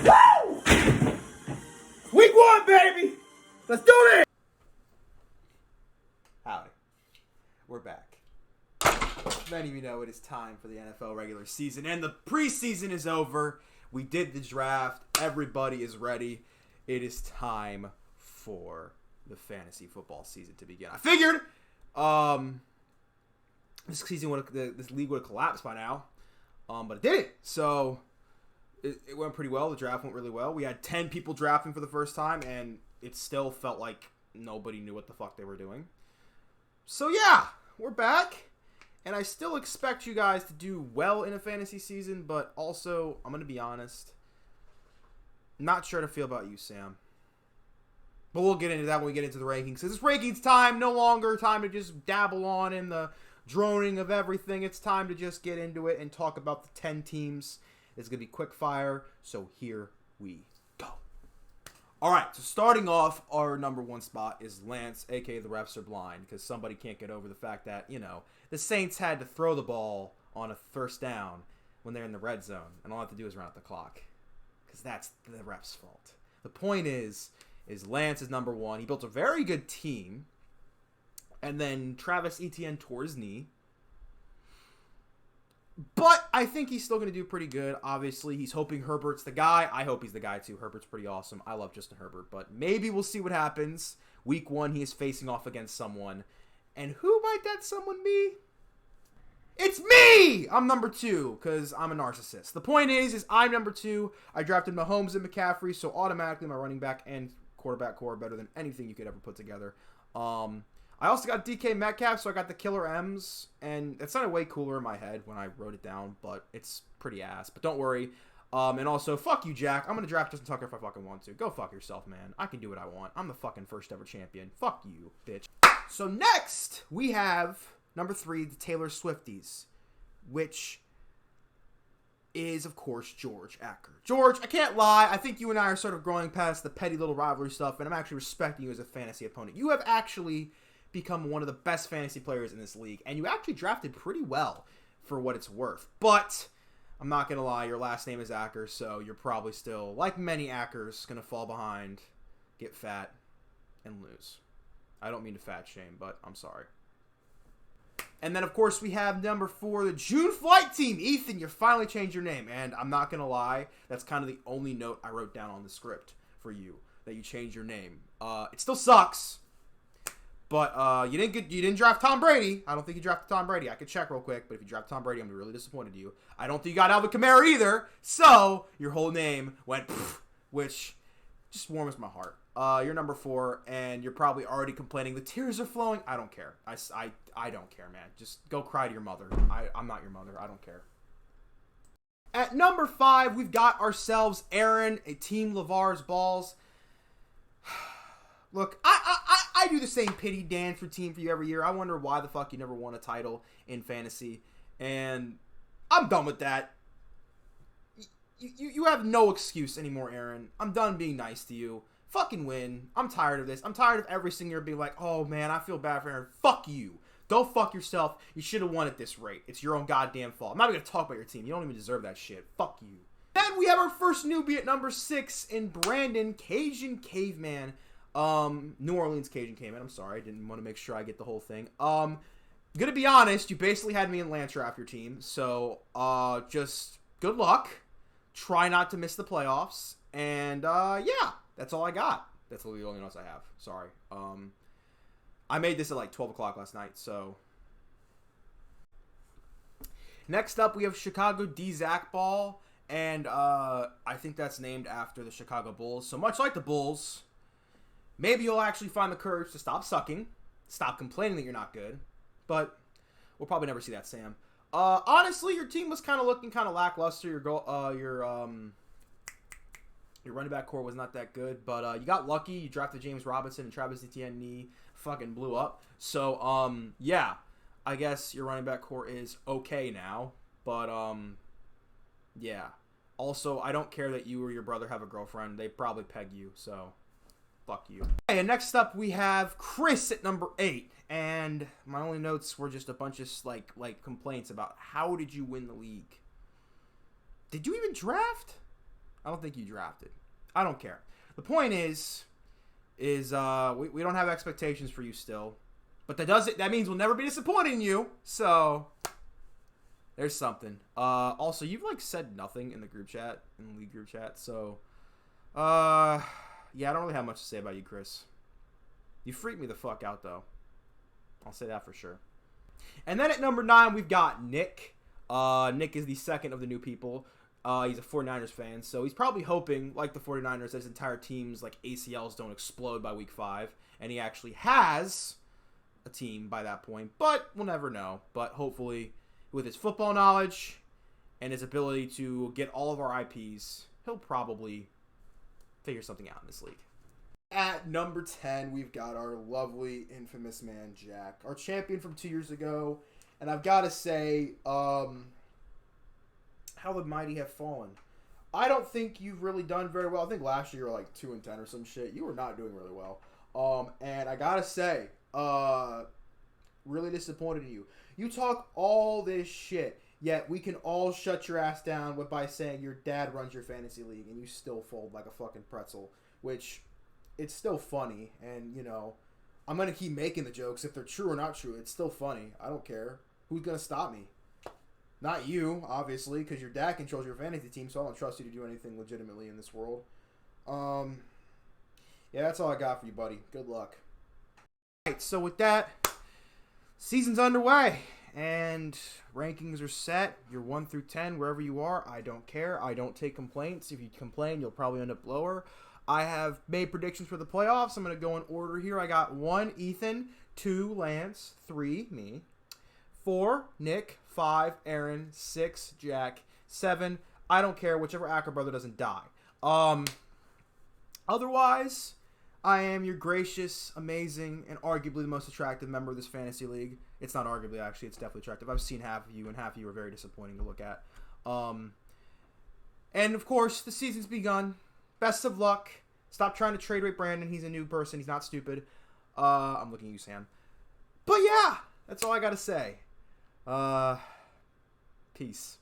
Woo! Week 1, baby! Let's do this! Howdy. We're back. Many of you know it is time for the NFL regular season, and the preseason is over. We did the draft. Everybody is ready. It is time for the fantasy football season to begin. I figured this league would have collapsed by now, but it didn't. So it went pretty well. The draft went really well. We had 10 people drafting for the first time, and it still felt like nobody knew what the fuck they were doing. So yeah, we're back. And I still expect you guys to do well in a fantasy season, but also, I'm going to be honest, not sure to feel about you, Sam. But we'll get into that when we get into the rankings. This is rankings time, no longer time to just dabble on in the droning of everything. It's time to just get into it and talk about the 10 teams. It's going to be quick fire, so here we go. All right, so starting off, our number one spot is Lance, a.k.a. the refs are blind, because somebody can't get over the fact that, the Saints had to throw the ball on a first down when they're in the red zone, and all I have to do is run out the clock, because that's the refs' fault. The point is Lance is number one. He built a very good team, and then Travis Etienne tore his knee. But I think he's still going to do pretty good. Obviously, he's hoping Herbert's the guy. I hope he's the guy, too. Herbert's pretty awesome. I love Justin Herbert. But maybe we'll see what happens. Week 1, he is facing off against someone. And who might that someone be? It's me! I'm number 2, because I'm a narcissist. The point is I'm number 2. I drafted Mahomes and McCaffrey, so automatically my running back and quarterback core are better than anything you could ever put together. I also got DK Metcalf, so I got the Killer M's, and it sounded way cooler in my head when I wrote it down, but it's pretty ass. But don't worry. And also, fuck you, Jack. I'm going to draft Justin Tucker if I fucking want to. Go fuck yourself, man. I can do what I want. I'm the fucking first ever champion. Fuck you, bitch. So next, we have number 3, the Taylor Swifties, which is, of course, George Acker. George, I can't lie. I think you and I are sort of growing past the petty little rivalry stuff, and I'm actually respecting you as a fantasy opponent. You have actually become one of the best fantasy players in this league, and you actually drafted pretty well for what it's worth. But I'm not going to lie, your last name is Acker, so you're probably still, like many Ackers, going to fall behind, get fat, and lose. I don't mean to fat shame, but I'm sorry. And then, of course, we have number 4, the June Flight Team. Ethan, you finally changed your name, and I'm not going to lie, that's kind of the only note I wrote down on the script for you, that you changed your name. It still sucks. But you didn't draft Tom Brady. I don't think you drafted Tom Brady. I could check real quick, but if you draft Tom Brady, I'm really disappointed in you. I don't think you got Alvin Kamara either. So your whole name went pfft, which just warms my heart. You're number 4, and you're probably already complaining. The tears are flowing. I don't care. I don't care, man. Just go cry to your mother. I'm not your mother. I don't care. At number 5, we've got ourselves Aaron, a Team LeVar's Balls. Look, I do the same pity dance routine for you every year. I wonder why the fuck you never won a title in fantasy. And I'm done with that. You have no excuse anymore, Aaron. I'm done being nice to you. Fucking win. I'm tired of this. I'm tired of every single year being like, oh man, I feel bad for Aaron. Fuck you. Go fuck yourself. You should have won at this rate. It's your own goddamn fault. I'm not even going to talk about your team. You don't even deserve that shit. Fuck you. Then we have our first newbie at number 6 in Brandon, Cajun Caveman. New Orleans Cajun Caveman. I'm sorry. I didn't want to make sure I get the whole thing. Gonna be honest, you basically had me in Lance draft your team. So, just good luck. Try not to miss the playoffs. And, yeah, that's all I got. That's the only notes I have. Sorry. I made this at like 12 o'clock last night, so. Next up, we have Chicago D-Zach Ball. And, I think that's named after the Chicago Bulls. So much like the Bulls, maybe you'll actually find the courage to stop sucking, stop complaining that you're not good, but we'll probably never see that, Sam. Honestly, your team was kind of looking kind of lackluster. Your running back core was not that good, but you got lucky. You drafted James Robinson and Travis Etienne knee fucking blew up. So, yeah, I guess your running back core is okay now, but yeah. Also, I don't care that you or your brother have a girlfriend. They probably peg you, so fuck you. Okay, and next up we have Chris at number 8. And my only notes were just a bunch of like complaints about how did you win the league? Did you even draft? I don't think you drafted. I don't care. The point is we don't have expectations for you still. But that means we'll never be disappointed in you. So there's something. Also, you've like said nothing in the group chat, in the league group chat. So yeah, I don't really have much to say about you, Chris. You freak me the fuck out though. I'll say that for sure. And then at number 9, we've got Nick. Nick is the second of the new people. He's a 49ers fan, so he's probably hoping, like the 49ers, that his entire team's like ACLs don't explode by week 5. And he actually has a team by that point, but we'll never know. But hopefully, with his football knowledge and his ability to get all of our IPs, he'll probably figure something out in this league. At number 10, we've got our lovely, infamous man, Jack. Our champion from 2 years ago. And I've got to say, how the mighty have fallen. I don't think you've really done very well. I think last year you were like 2-10 or some shit. You were not doing really well. And I got to say, really disappointed in you. You talk all this shit, yet we can all shut your ass down by saying your dad runs your fantasy league, and you still fold like a fucking pretzel, which it's still funny. And, you know, I'm going to keep making the jokes. If they're true or not true, it's still funny. I don't care. Who's going to stop me? Not you, obviously, because your dad controls your fantasy team, so I don't trust you to do anything legitimately in this world. Yeah, that's all I got for you, buddy. Good luck. All right, so with that, season's underway, and rankings are set. You're 1 through 10, wherever you are. I don't care. I don't take complaints. If you complain, you'll probably end up lower. I have made predictions for the playoffs. I'm going to go in order here. I got 1, Ethan, 2, Lance, 3, me, 4, Nick, 5, Aaron, 6, Jack, 7, I don't care, whichever Acker brother doesn't die. Otherwise, I am your gracious, amazing, and arguably the most attractive member of this fantasy league. It's not arguably, actually. It's definitely attractive. I've seen half of you, and half of you are very disappointing to look at. And, of course, the season's begun. Best of luck. Stop trying to trade rate Brandon. He's a new person. He's not stupid. I'm looking at you, Sam. But, yeah, that's all I got to say. Peace.